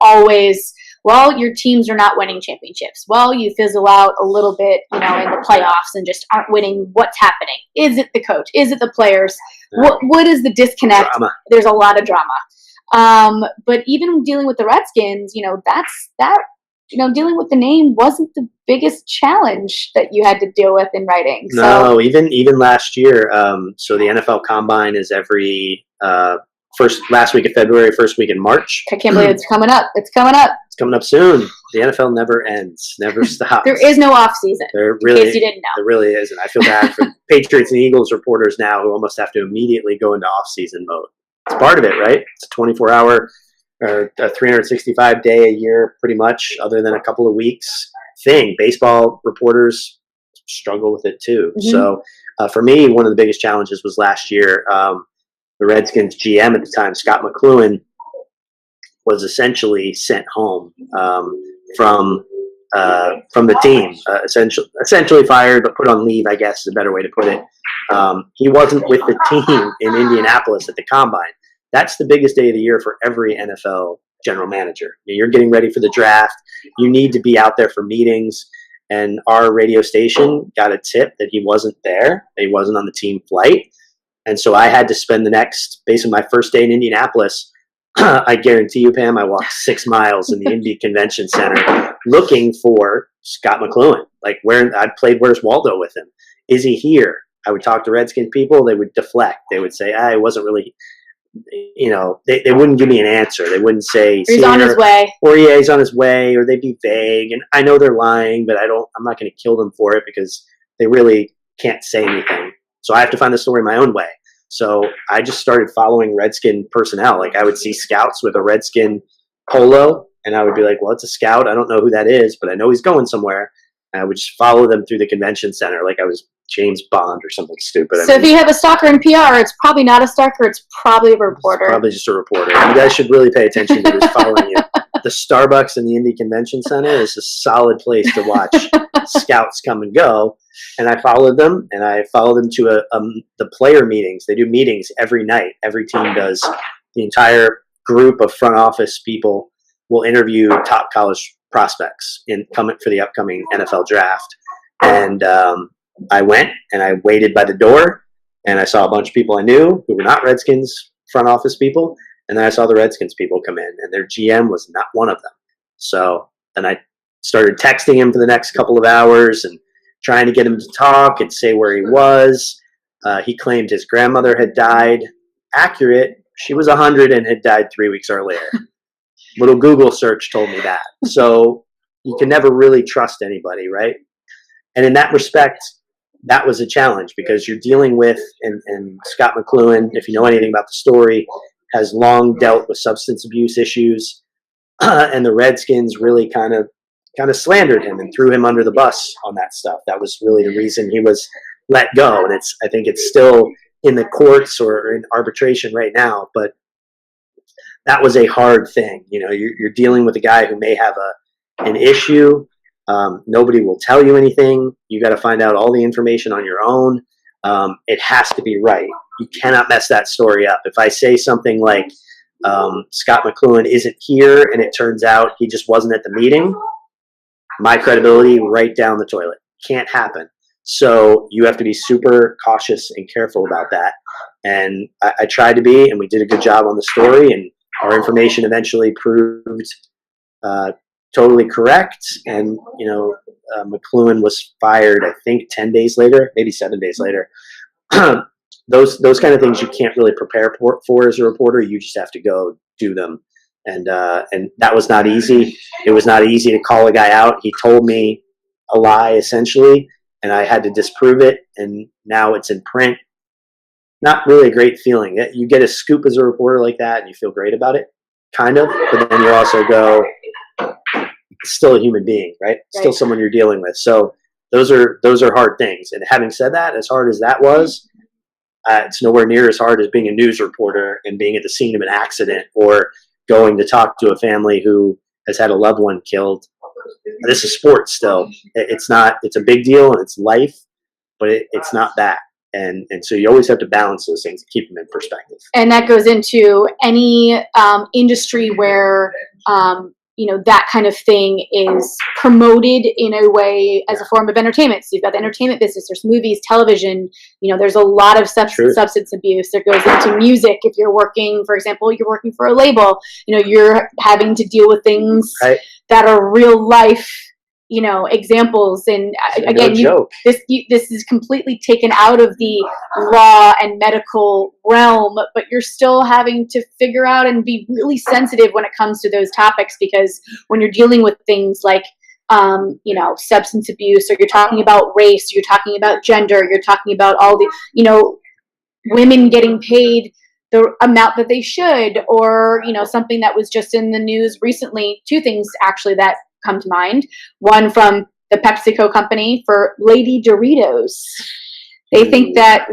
A: always, well, your teams are not winning championships. Well, you fizzle out a little bit, in the playoffs and just aren't winning. What's happening? Is it the coach? Is it the players? What is the disconnect?
B: Drama.
A: There's a lot of drama. But even dealing with the Redskins, dealing with the name wasn't the biggest challenge that you had to deal with in writing.
B: No, even last year. So the NFL Combine is every last week of February, first week in March.
A: I can't believe it's coming up. It's coming up.
B: It's coming up soon. The NFL never ends, never stops.
A: There is no off season.
B: There really,
A: in case you didn't know.
B: There really isn't. I feel bad for Patriots and Eagles reporters now who almost have to immediately go into off season mode. It's part of it, right? It's a 24-hour or a 365-day a year, pretty much, other than a couple of weeks thing. Baseball reporters struggle with it too. Mm-hmm. So for me, one of the biggest challenges was last year. The Redskins GM at the time, Scott McLuhan, was essentially sent home from the team. Essentially fired, but put on leave, I guess is a better way to put it. He wasn't with the team in Indianapolis at the Combine. That's the biggest day of the year for every NFL general manager. You're getting ready for the draft. You need to be out there for meetings. And our radio station got a tip that he wasn't there. He wasn't on the team flight. And so I had to spend basically my first day in Indianapolis. I guarantee you, Pam, I walked 6 miles in the Indy Convention Center looking for Scott McLuhan. Like, I played Where's Waldo with him. Is he here? I would talk to Redskins people. They would deflect. They would say, I wasn't really, they wouldn't give me an answer. They wouldn't say,
A: he's on his way.
B: Or, yeah, he's on his way. Or they'd be vague. And I know they're lying, but I'm not going to kill them for it because they really can't say anything. So I have to find the story my own way. So I just started following Redskin personnel. Like, I would see scouts with a Redskin polo, and I would be like, well, it's a scout. I don't know who that is, but I know he's going somewhere. And I would just follow them through the convention center like I was James Bond or something stupid.
A: If you have a stalker in PR, it's probably not a stalker. It's probably a reporter.
B: It's probably just a reporter. You guys should really pay attention to who's following you. The Starbucks in the Indy Convention Center is a solid place to watch scouts come and go. And I followed them, and I followed them to the player meetings. They do meetings every night. Every team does. The entire group of front office people will interview top college prospects coming for the upcoming NFL draft. And I went, and I waited by the door, and I saw a bunch of people I knew who were not Redskins front office people. And then I saw the Redskins people come in, and their GM was not one of them. So then I started texting him for the next couple of hours and trying to get him to talk and say where he was. He claimed his grandmother had died. Accurate. She was 100 and had died 3 weeks earlier. Little Google search told me that. So you can never really trust anybody, right? And in that respect, that was a challenge because you're dealing with, and Scott McLuhan, if you know anything about the story, has long dealt with substance abuse issues. And the Redskins really kind of slandered him and threw him under the bus on that stuff. That was really the reason he was let go. And I think it's still in the courts or in arbitration right now, but that was a hard thing. You're dealing with a guy who may have an issue. Nobody will tell you anything. You got to find out all the information on your own. It has to be right. You cannot mess that story up. If I say something like Scott McLuhan isn't here and it turns out he just wasn't at the meeting, my credibility right down the toilet. Can't happen. So you have to be super cautious and careful about that. And I tried to be, and we did a good job on the story, and our information eventually proved totally correct. And, McLuhan was fired, I think, 10 days later, maybe 7 days later. Those kind of things you can't really prepare for as a reporter. You just have to go do them. And that was not easy. It was not easy to call a guy out. He told me a lie, essentially, and I had to disprove it. And now it's in print. Not really a great feeling. You get a scoop as a reporter like that, and you feel great about it, kind of. But then you also go, it's still a human being, right? Still someone you're dealing with. So those are hard things. And having said that, as hard as that was, it's nowhere near as hard as being a news reporter and being at the scene of an accident or going to talk to a family who has had a loved one killed. this is sports still. It's not. It's a big deal and it's life, but it's not that. And so you always have to balance those things, keep them in perspective.
A: And that goes into any industry where that kind of thing is promoted in a way as a form of entertainment. So you've got the entertainment business, there's movies, television, there's a lot of substance abuse. There goes into music. If you're working, for example, you're working for a label, you're having to deal with things that are real life, examples. And again, this is completely taken out of the law and medical realm, but you're still having to figure out and be really sensitive when it comes to those topics, because when you're dealing with things like, substance abuse, or you're talking about race, you're talking about gender, you're talking about all the, women getting paid the amount that they should, or, something that was just in the news recently, two things actually that come to mind. One from the PepsiCo company for Lady Doritos. They think that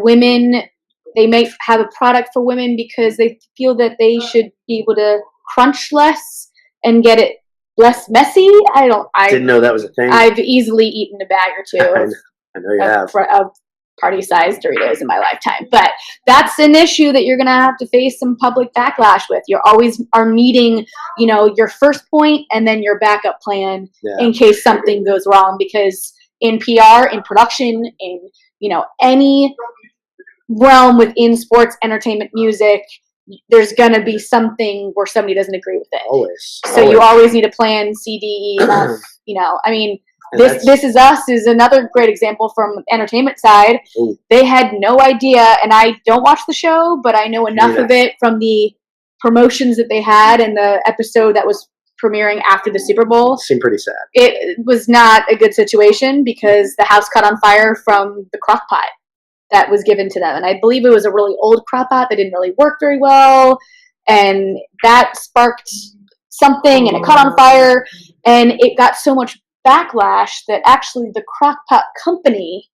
A: they may have a product for women because they feel that they should be able to crunch less and get it less messy. I
B: didn't know that was a thing.
A: I've easily eaten a bag or two
B: I know you have.
A: Of party-sized Doritos in my lifetime. But that's an issue that you're going to have to face some public backlash with. You always are needing, your first point and then your backup plan in case something goes wrong. Because in PR, in production, in, any realm within sports, entertainment, music, there's going to be something where somebody doesn't agree with it.
B: Always.
A: So you always need a plan, C, D, E, F, This Is Us is another great example from entertainment side.
B: Ooh.
A: They had no idea, and I don't watch the show, but I know enough of it from the promotions that they had and the episode that was premiering after the Super Bowl.
B: Seemed pretty sad.
A: It was not a good situation because the house caught on fire from the crock pot that was given to them. And I believe it was a really old crock pot that didn't really work very well. And that sparked something, and it caught on fire, and it got so much backlash that actually the crockpot company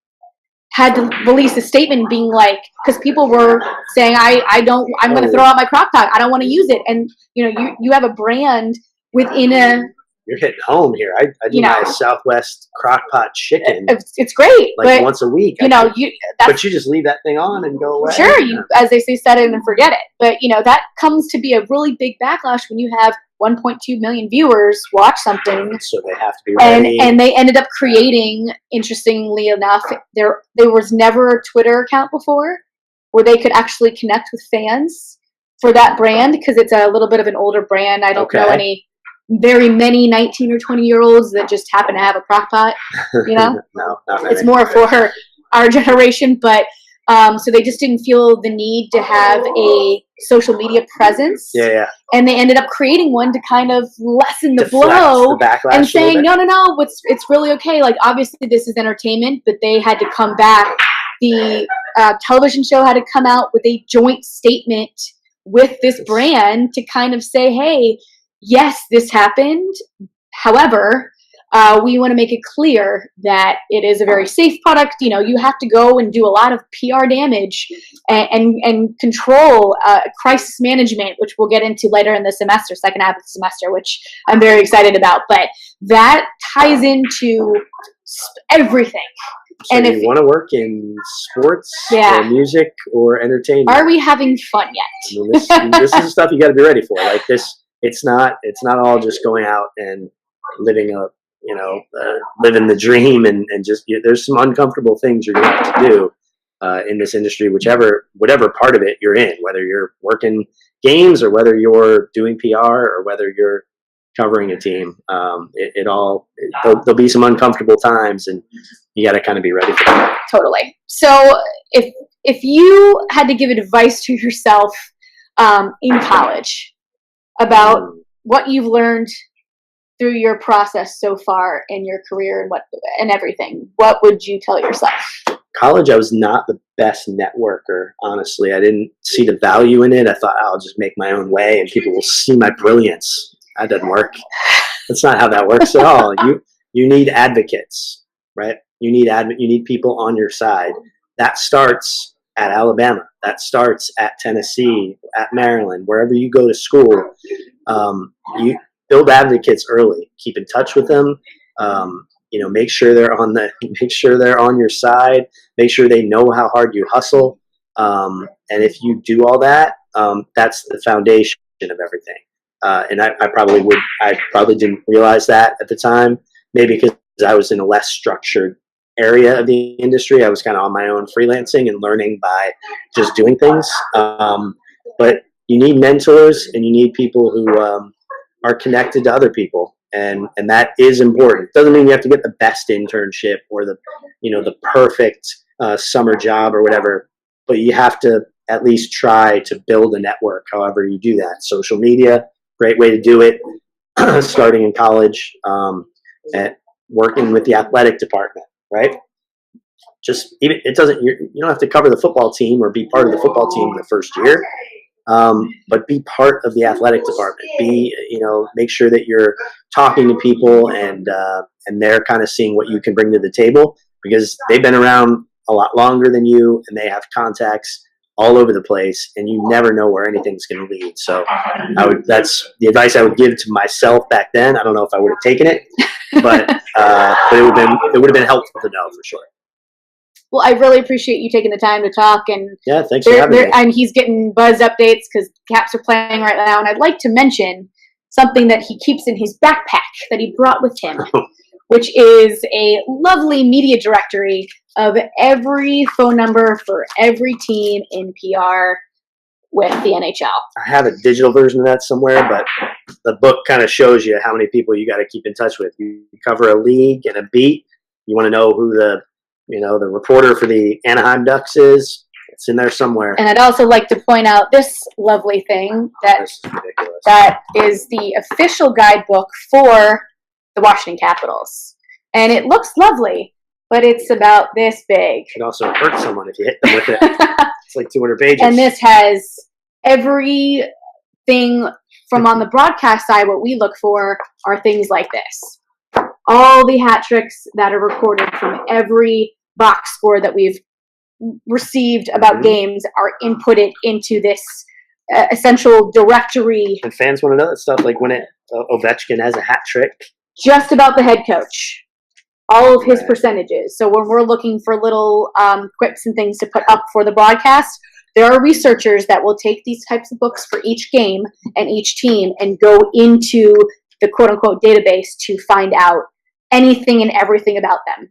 A: had to release a statement being like, because people were saying, I'm going to throw out my crockpot. I don't want to use it. And, you have a brand within
B: you're hitting home here. I do my Southwest crockpot chicken.
A: It's great.
B: Like once a week.
A: But you
B: just leave that thing on and go away.
A: Sure. As they say, set it and forget it. But, that comes to be a really big backlash when you have 1.2 million viewers watch something.
B: So they have to be ready.
A: And they ended up creating, interestingly enough, there was never a Twitter account before where they could actually connect with fans for that brand, because it's a little bit of an older brand. I don't know very many 19 or 20-year-olds that just happen to have a crock pot,
B: No, not many.
A: It's more for our generation, but so they just didn't feel the need to have a social media presence.
B: Yeah.
A: And they ended up creating one to kind of lessen the blow and saying, no, it's really okay. Like, obviously this is entertainment, but they had to come back. The television show had to come out with a joint statement with this brand to kind of say, hey, yes, this happened. However, we want to make it clear that it is a very safe product. You have to go and do a lot of PR damage and control crisis management, which we'll get into later in the semester, second half of the semester, which I'm very excited about. But that ties into everything.
B: So and if you want to work in sports or music or entertainment,
A: are we having fun yet?
B: I mean, this is stuff you got to be ready for. Like this, it's not all just going out and living living the dream and just there's some uncomfortable things you're going to have to do in this industry, whatever part of it you're in, whether you're working games or whether you're doing PR or whether you're covering a team. There'll be some uncomfortable times, and you got to kind of be ready for that.
A: Totally. So if you had to give advice to yourself in college about what you've learned through your process so far in your career and everything, what would you tell yourself?
B: College, I was not the best networker, honestly. I didn't see the value in it. I thought, I'll just make my own way and people will see my brilliance. That doesn't work. That's not how that works at all. You need advocates, right? You need people on your side. That starts at Alabama. That starts at Tennessee, at Maryland, wherever you go to school. build advocates early. Keep in touch with them. Make sure they're on your side. Make sure they know how hard you hustle. And if you do all that, that's the foundation of everything. And I probably didn't realize that at the time, maybe because I was in a less structured area of the industry. I was kind of on my own freelancing and learning by just doing things. But you need mentors and you need people who are connected to other people. And that is important. Doesn't mean you have to get the best internship or the perfect summer job or whatever, but you have to at least try to build a network however you do that. Social media, great way to do it. Starting in college, and working with the athletic department, right? Just even you don't have to cover the football team or be part of the football team the first year, but be part of the athletic department. Make sure that you're talking to people and they're kind of seeing what you can bring to the table, because they've been around a lot longer than you and they have contacts all over the place, and you never know where anything's going to lead. So that's the advice I would give to myself back then. I don't know if I would have taken it, but it would have been helpful to know for sure.
A: Well, I really appreciate you taking the time to talk. And
B: yeah, thanks for having me.
A: And he's getting Buzz updates because Caps are playing right now. And I'd like to mention something that he keeps in his backpack that he brought with him, which is a lovely media directory of every phone number for every team in PR with the NHL.
B: I have a digital version of that somewhere, but the book kind of shows you how many people you got to keep in touch with. You cover a league and a beat. You want to know who the reporter for the Anaheim Ducks is. It's in there somewhere.
A: And I'd also like to point out this lovely thing that is the official guidebook for the Washington Capitals. And it looks lovely, but it's about this big.
B: It can also hurt someone if you hit them with it. It's like 200 pages.
A: And this has everything from on the broadcast side. What we look for are things like this. All the hat tricks that are recorded from every box score that we've received about games are inputted into this essential directory.
B: And fans want to know that stuff, like when Ovechkin has a hat trick.
A: Just about the head coach. All of his percentages. So when we're looking for little quips and things to put up for the broadcast, there are researchers that will take these types of books for each game and each team and go into the quote-unquote database to find out anything and everything about them.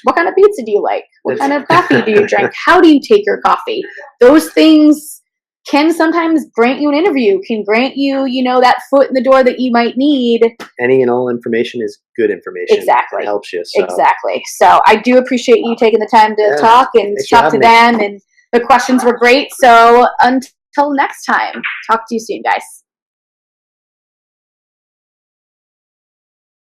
A: What kind of pizza do you like? What kind of coffee do you drink? How do you take your coffee? Those things can sometimes grant you an interview, can grant you, that foot in the door that you might need.
B: Any and all information is good information.
A: Exactly.
B: It helps you. So.
A: Exactly. So I do appreciate you taking the time to talk and talk to them. And the questions were great. So until next time, talk to you soon, guys.